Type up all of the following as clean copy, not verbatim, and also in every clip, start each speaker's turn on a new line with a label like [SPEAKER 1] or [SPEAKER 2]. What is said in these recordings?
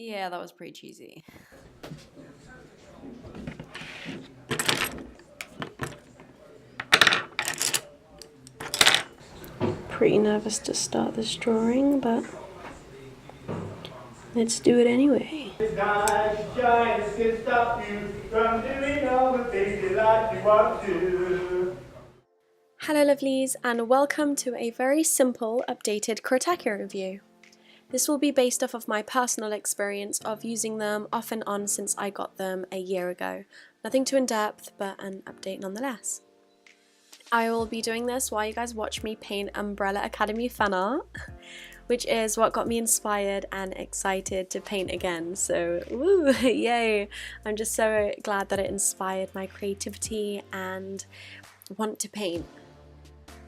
[SPEAKER 1] Yeah, that was pretty cheesy.
[SPEAKER 2] Pretty nervous to start this drawing, but let's do it anyway. Hello lovelies, and welcome to a very simple updated Kuretake review. This will be based off of my personal experience of using them off and on since I got them a year ago. Nothing too in-depth, but an update nonetheless. I will be doing this while you guys watch me paint Umbrella Academy Fannart, which is what got me inspired and excited to paint again. So, woo, yay! I'm just so glad that it inspired my creativity and want to paint.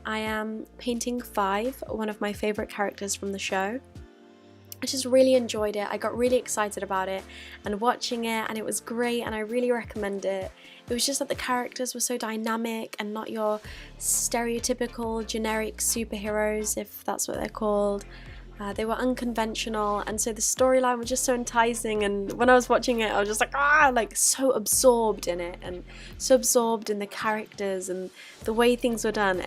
[SPEAKER 2] I am painting Five, one of my favourite characters from the show. I just really enjoyed it. I got really excited about it and watching it, and it was great and I really recommend it. It was just that the characters were so dynamic and not your stereotypical generic superheroes, if that's what they're called. They were unconventional, and so the storyline was just so enticing, and when I was watching it I was just like so absorbed in it and so absorbed in the characters and the way things were done.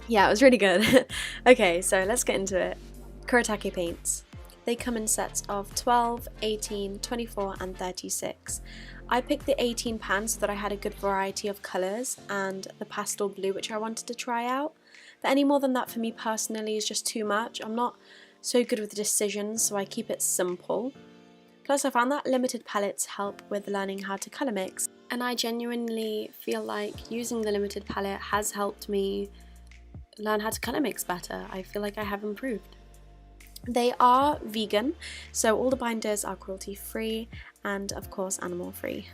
[SPEAKER 2] Yeah, it was really good. Okay, so let's get into it. Kuretake paints. They come in sets of 12, 18, 24 and 36. I picked the 18 pan so that I had a good variety of colours and the pastel blue which I wanted to try out. But any more than that for me personally is just too much. I'm not so good with decisions, so I keep it simple. Plus I found that limited palettes help with learning how to colour mix, and I genuinely feel like using the limited palette has helped me learn how to colour mix better. I feel like I have improved. They are vegan, so all the binders are cruelty free and of course animal free.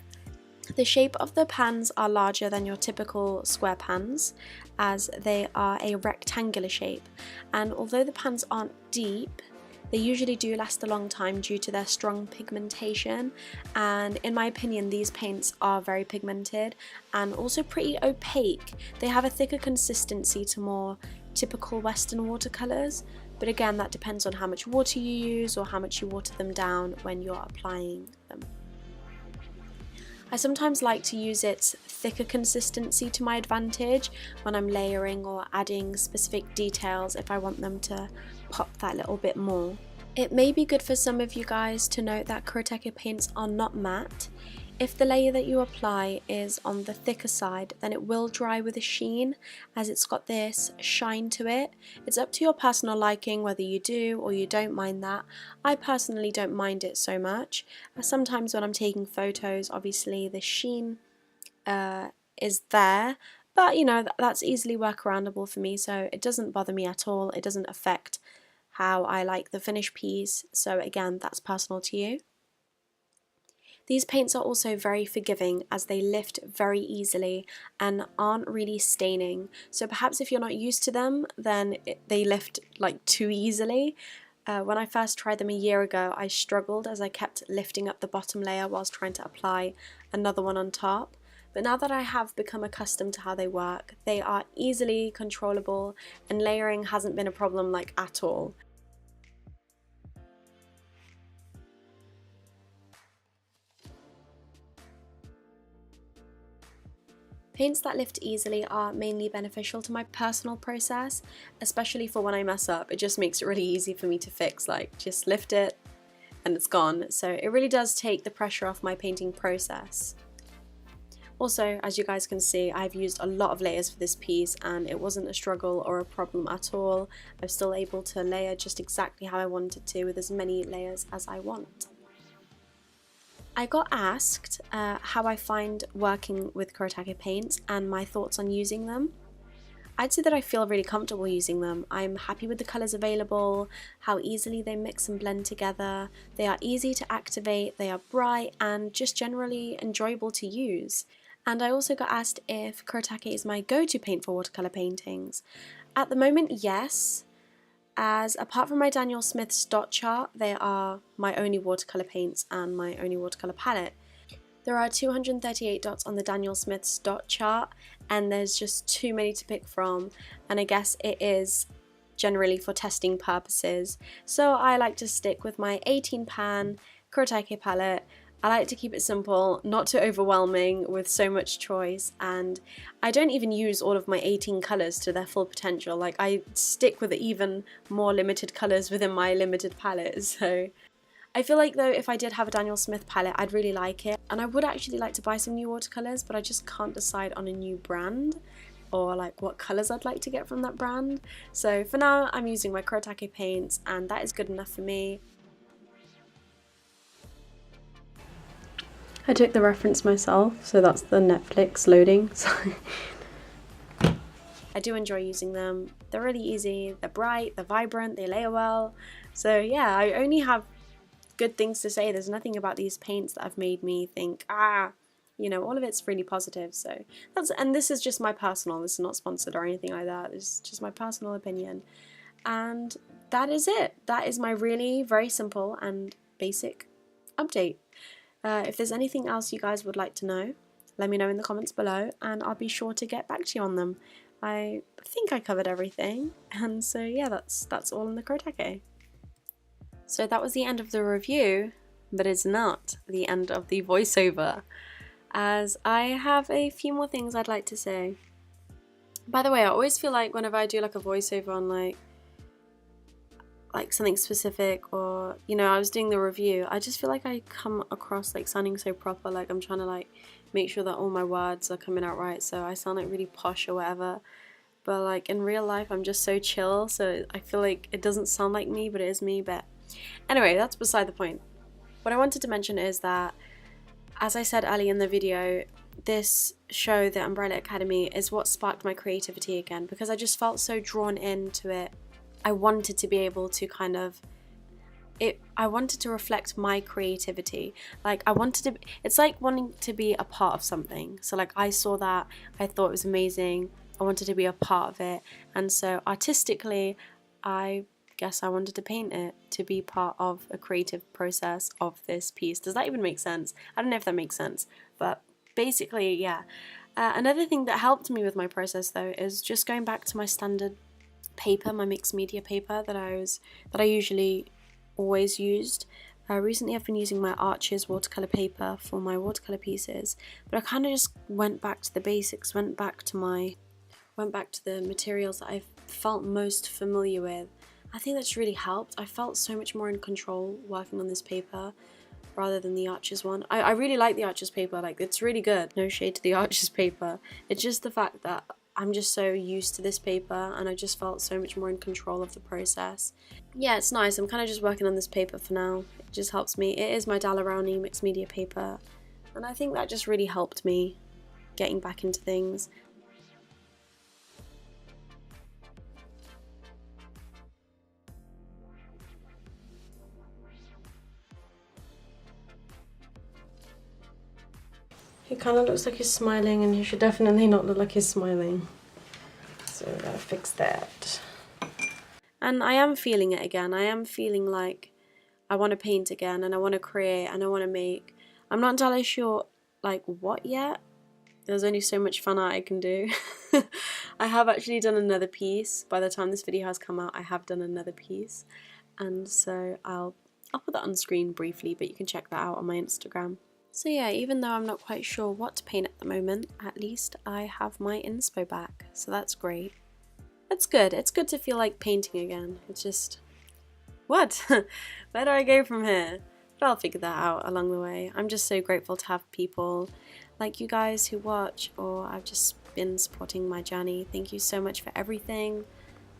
[SPEAKER 2] The shape of the pans are larger than your typical square pans, as they are a rectangular shape, and although the pans aren't deep, they usually do last a long time due to their strong pigmentation, and in my opinion these paints are very pigmented and also pretty opaque. They have a thicker consistency to more typical Western watercolours, but again that depends on how much water you use or how much you water them down when you're applying them. I sometimes like to use its thicker consistency to my advantage when I'm layering or adding specific details if I want them to pop that little bit more. It may be good for some of you guys to note that Kuretake paints are not matte. If the layer that you apply is on the thicker side, then it will dry with a sheen, as it's got this shine to it. It's up to your personal liking whether you do or you don't mind that. I personally don't mind it so much. Sometimes when I'm taking photos, obviously the sheen is there, but you know, that's easily workaroundable for me, so it doesn't bother me at all. It doesn't affect how I like the finished piece, so again, that's personal to you. These paints are also very forgiving as they lift very easily and aren't really staining. So perhaps if you're not used to them, then they lift like too easily. When I first tried them a year ago, I struggled as I kept lifting up the bottom layer whilst trying to apply another one on top. But now that I have become accustomed to how they work, they are easily controllable and layering hasn't been a problem like at all. Paints that lift easily are mainly beneficial to my personal process, especially for when I mess up. It just makes it really easy for me to fix, like just lift it and it's gone. So it really does take the pressure off my painting process. Also, as you guys can see, I've used a lot of layers for this piece and it wasn't a struggle or a problem at all. I'm still able to layer just exactly how I wanted to with as many layers as I want. I got asked how I find working with Kuretake paints and my thoughts on using them. I'd say that I feel really comfortable using them. I'm happy with the colours available, how easily they mix and blend together. They are easy to activate, they are bright and just generally enjoyable to use. And I also got asked if Kuretake is my go-to paint for watercolour paintings. At the moment, yes. As apart from my Daniel Smith's dot chart, they are my only watercolour paints and my only watercolour palette. There are 238 dots on the Daniel Smith's dot chart and there's just too many to pick from, and I guess it is generally for testing purposes. So I like to stick with my 18 pan Kuretake palette. I like to keep it simple, not too overwhelming with so much choice, and I don't even use all of my 18 colours to their full potential. Like, I stick with even more limited colours within my limited palette. So I feel like though if I did have a Daniel Smith palette, I'd really like it, and I would actually like to buy some new watercolours, but I just can't decide on a new brand or like what colours I'd like to get from that brand. So for now I'm using my Kuratake paints, and that is good enough for me. I took the reference myself, so that's the Netflix loading. So I do enjoy using them. They're really easy, they're bright, they're vibrant, they layer well. So yeah, I only have good things to say. There's nothing about these paints that have made me think, you know, all of it's really positive. So and this is just my personal, this is not sponsored or anything like that. It's just my personal opinion. And that is it. That is my really very simple and basic update. If there's anything else you guys would like to know, let me know in the comments below, and I'll be sure to get back to you on them. I think I covered everything, and so yeah, that's all in the Kuretake. So that was the end of the review, but it's not the end of the voiceover, as I have a few more things I'd like to say. By the way, I always feel like whenever I do like a voiceover on like something specific, or you know, I was doing the review, I just feel like I come across like sounding so proper, like I'm trying to like make sure that all my words are coming out right, so I sound like really posh or whatever. But like in real life I'm just so chill, so I feel like it doesn't sound like me, but it is me. But anyway, that's beside the point. What I wanted to mention is that, as I said earlier in the video, this show, The Umbrella Academy, is what sparked my creativity again, because I just felt so drawn into it. I wanted to be able to kind of, I wanted to reflect my creativity. Like I wanted to, it's like wanting to be a part of something. So like I saw that, I thought it was amazing, I wanted to be a part of it, and so artistically I guess I wanted to paint it to be part of a creative process of this piece. Does that even make sense? I don't know if that makes sense, but basically, yeah. Another thing that helped me with my process though is just going back to my standard paper, my mixed media paper that I usually always used. Recently I've been using my Arches watercolor paper for my watercolor pieces, but I kind of just went back to the basics, went back to the materials that I felt most familiar with. I think that's really helped. I felt so much more in control working on this paper rather than the Arches one. I really like the Arches paper, like it's really good, no shade to the Arches paper. It's just the fact that I'm just so used to this paper, and I just felt so much more in control of the process. Yeah, it's nice. I'm kind of just working on this paper for now. It just helps me. It is my Daler-Rowney mixed media paper, and I think that just really helped me getting back into things. He kind of looks like he's smiling, and he should definitely not look like he's smiling. So I gotta fix that. And I am feeling it again. I am feeling like I want to paint again, and I want to create, and I want to make. I'm not entirely sure like what yet. There's only so much fun art I can do. I have actually done another piece. By the time this video has come out, I have done another piece, and so I'll put that on screen briefly, but you can check that out on my Instagram. So yeah, even though I'm not quite sure what to paint at the moment, at least I have my inspo back, so that's great. It's good. It's good to feel like painting again. It's just, what? Where do I go from here? But I'll figure that out along the way. I'm just so grateful to have people like you guys who watch, or I've just been supporting my journey. Thank you so much for everything.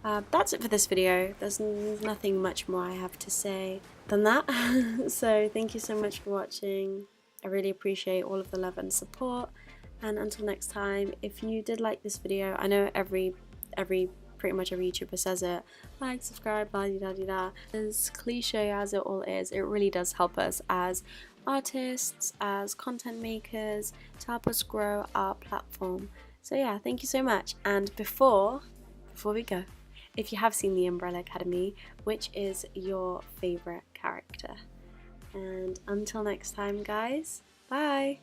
[SPEAKER 2] That's it for this video. There's nothing much more I have to say than that. So thank you so much for watching. I really appreciate all of the love and support, and until next time, if you did like this video, I know pretty much every YouTuber says it, like, subscribe, blah da da da. As cliche as it all is, it really does help us as artists, as content makers, to help us grow our platform. So yeah, thank you so much. And before we go, if you have seen The Umbrella Academy, which is your favorite character? And until next time, guys, bye!